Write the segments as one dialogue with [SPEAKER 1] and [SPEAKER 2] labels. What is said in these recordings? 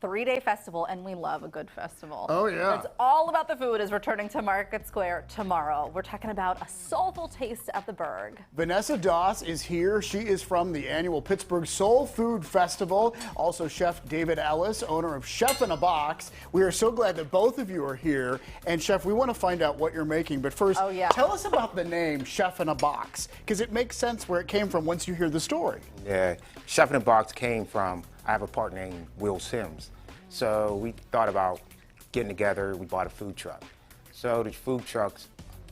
[SPEAKER 1] 3-day festival, and we love a good festival.
[SPEAKER 2] Oh, yeah.
[SPEAKER 1] It's all about the food is returning to Market Square tomorrow. We're talking about a soulful taste at the Burgh.
[SPEAKER 2] Vanessa Doss is here. She is from the annual Pittsburgh Soul Food Festival. Also, Chef David Ellis, owner of Chef in a Box. We are so glad that both of you are here. And Chef, we want to find out what you're making. But first, tell us about the name Chef in a Box, because it makes sense where it came from once you hear the story.
[SPEAKER 3] Yeah, Chef in a Box came from, I have a partner named Will Sims. So we thought about getting together, we bought a food truck. So the food truck's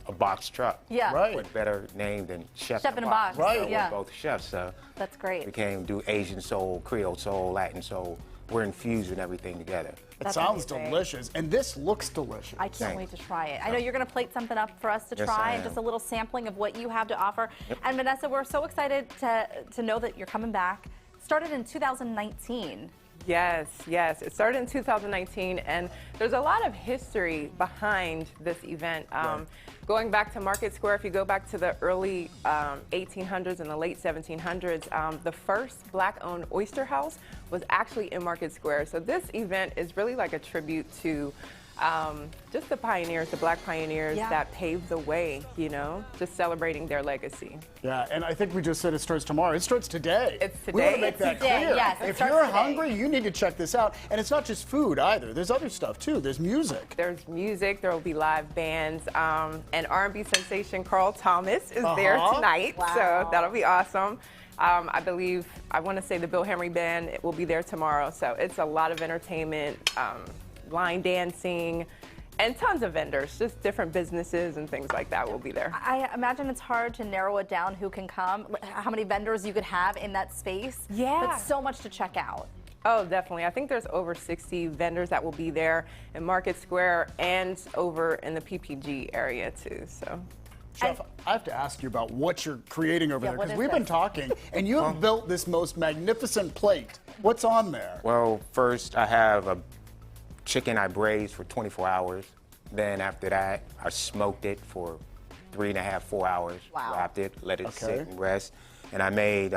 [SPEAKER 3] a box truck.
[SPEAKER 1] Yeah.
[SPEAKER 2] Right.
[SPEAKER 3] What better name than Chef
[SPEAKER 1] in a Box.
[SPEAKER 2] Right.
[SPEAKER 3] So
[SPEAKER 1] Yeah.
[SPEAKER 3] we're both chefs, so
[SPEAKER 1] That's great.
[SPEAKER 3] we came do Asian soul, Creole soul, Latin soul. We're infusing everything together.
[SPEAKER 2] It
[SPEAKER 1] That's
[SPEAKER 2] sounds
[SPEAKER 1] amazing.
[SPEAKER 2] delicious, and this looks delicious.
[SPEAKER 1] I can't wait to try it. I know you're going to plate something up for us to
[SPEAKER 3] Yes,
[SPEAKER 1] try,
[SPEAKER 3] I
[SPEAKER 1] and
[SPEAKER 3] am.
[SPEAKER 1] just a little sampling of what you have to offer. And Vanessa, we're so excited to know that you're coming back. Started in 2019.
[SPEAKER 4] Yes, yes. It started in 2019, and there's a lot of history behind this event. Going back to Market Square, if you go back to the early 1800s and the late 1700s, the first black-owned oyster house was actually in Market Square. So this event is really like a tribute to just the pioneers, the black pioneers that paved the way, you know, just celebrating their legacy.
[SPEAKER 2] Yeah, and I think we just said it starts tomorrow. It starts today.
[SPEAKER 4] It's today.
[SPEAKER 2] We want to make
[SPEAKER 4] It's
[SPEAKER 2] that
[SPEAKER 1] today,
[SPEAKER 2] clear.
[SPEAKER 1] yes, it
[SPEAKER 2] If
[SPEAKER 1] starts
[SPEAKER 2] you're
[SPEAKER 1] today.
[SPEAKER 2] hungry, you need to check this out. And it's not just food either. There's other stuff too. There's music.
[SPEAKER 4] There's music, there will be live bands, and R&B sensation Carl Thomas is there tonight, so that'll be awesome. I believe, I want to say the Bill Henry Band will be there tomorrow, so it's a lot of entertainment, line dancing, and tons of vendors, just different businesses and things like that will be there.
[SPEAKER 1] I imagine it's hard to narrow it down who can come, how many vendors you could have in that space.
[SPEAKER 4] Yeah.
[SPEAKER 1] But so much to check out.
[SPEAKER 4] Oh, definitely. I think there's over 60 vendors that will be there in Market Square and over in the PPG area too, so.
[SPEAKER 2] Chef, I have to ask you about what you're creating over there,
[SPEAKER 1] what
[SPEAKER 2] because
[SPEAKER 1] is
[SPEAKER 2] we've been
[SPEAKER 1] this?
[SPEAKER 2] talking, and you have built this most magnificent plate. What's on there?
[SPEAKER 3] Well, first I have a chicken I braised for 24 hours. Then after that, I smoked it for 3.5, 4 hours.
[SPEAKER 1] Wow.
[SPEAKER 3] Wrapped it, let it sit and rest. And I made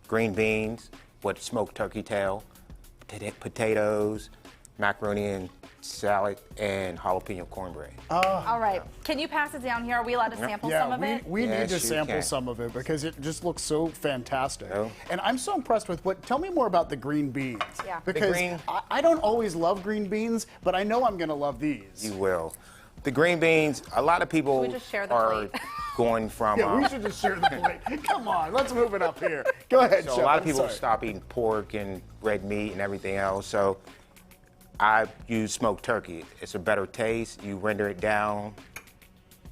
[SPEAKER 3] green beans with smoked turkey tail, potatoes, macaroni and salad, and jalapeno cornbread.
[SPEAKER 1] All right. Can you pass it down here? Are we allowed to sample some of it?
[SPEAKER 2] We need
[SPEAKER 3] Yes,
[SPEAKER 2] to
[SPEAKER 3] you
[SPEAKER 2] sample
[SPEAKER 3] can.
[SPEAKER 2] some of it because it just looks so fantastic.
[SPEAKER 3] Oh.
[SPEAKER 2] And I'm so impressed with tell me more about the green beans.
[SPEAKER 1] Yeah.
[SPEAKER 2] Because I don't always love green beans, but I know I'm going to love these.
[SPEAKER 3] You will. The green beans, a lot of people
[SPEAKER 1] we just share the
[SPEAKER 3] are
[SPEAKER 1] plate?
[SPEAKER 3] going from...
[SPEAKER 2] Yeah, we should just share the plate. Come on, let's move it up here. Go ahead,
[SPEAKER 3] So
[SPEAKER 2] Chef.
[SPEAKER 3] a lot of
[SPEAKER 2] I'm
[SPEAKER 3] people
[SPEAKER 2] sorry.
[SPEAKER 3] stop eating pork and red meat and everything else. So I use smoked turkey. It's a better taste. You render it down.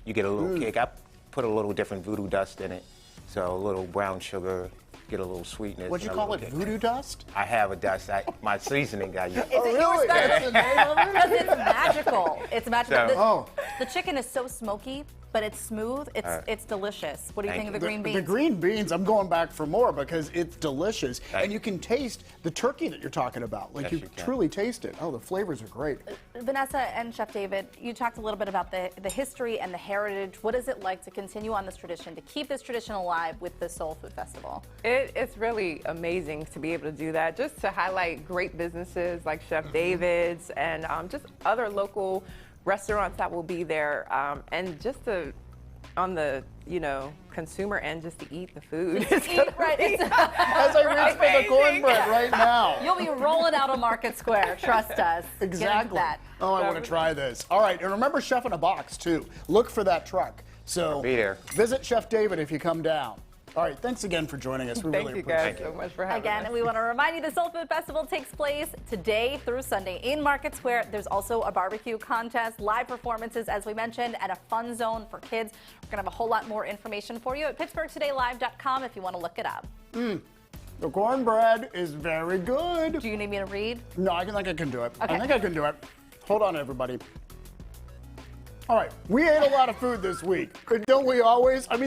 [SPEAKER 3] You get a little kick. I put a little different voodoo dust in it. So a little brown sugar, get a little sweetness.
[SPEAKER 2] What'd you
[SPEAKER 3] and a
[SPEAKER 2] call
[SPEAKER 3] little
[SPEAKER 2] it,
[SPEAKER 3] kick.
[SPEAKER 2] voodoo dust?
[SPEAKER 3] I have a dust. My seasoning I use.
[SPEAKER 2] Oh, really? That's the name of it?
[SPEAKER 1] Because it's magical. It's magical.
[SPEAKER 3] So-
[SPEAKER 1] The chicken is so smoky, but it's smooth. It's delicious. What do you
[SPEAKER 3] Thank
[SPEAKER 1] think of the green beans?
[SPEAKER 2] The green beans, I'm going back for more because it's delicious.
[SPEAKER 3] Thank
[SPEAKER 2] And you can taste the turkey that you're talking about. Like
[SPEAKER 3] Yes,
[SPEAKER 2] you
[SPEAKER 3] you can.
[SPEAKER 2] truly taste it. Oh, the flavors are great.
[SPEAKER 1] Vanessa and Chef David, you talked a little bit about the history and the heritage. What is it like to continue on this tradition, to keep this tradition alive with the Soul Food Festival?
[SPEAKER 4] It's really amazing to be able to do that, just to highlight great businesses like Chef David's and just other local restaurants that will be there, and just on the consumer end, just to eat the food.
[SPEAKER 1] Eat right.
[SPEAKER 2] As I reach for the cornbread right now.
[SPEAKER 1] You'll be rolling out on Market Square. Trust us. Get into
[SPEAKER 2] Exactly.
[SPEAKER 1] that.
[SPEAKER 2] Oh, I want to try this. All right, and remember Chef in a Box, too. Look for that truck. So
[SPEAKER 3] I'll be there.
[SPEAKER 2] Visit Chef David if you come down. All right, thanks again for joining us. We
[SPEAKER 4] Thank
[SPEAKER 2] really
[SPEAKER 4] you
[SPEAKER 2] appreciate
[SPEAKER 4] guys
[SPEAKER 2] it.
[SPEAKER 4] so much for having
[SPEAKER 1] Again,
[SPEAKER 4] us.
[SPEAKER 1] we want to remind you the Soul Food Festival takes place today through Sunday in Market Square. There's also a barbecue contest, live performances, as we mentioned, and a fun zone for kids. We're going to have a whole lot more information for you at PittsburghTodayLive.com if you want to look it up.
[SPEAKER 2] The cornbread is very good.
[SPEAKER 1] Do you need me to read?
[SPEAKER 2] No, I think I can do it.
[SPEAKER 1] Okay.
[SPEAKER 2] I think I can do it. Hold on, everybody. All right, we ate a lot of food this week. Don't we always? I mean.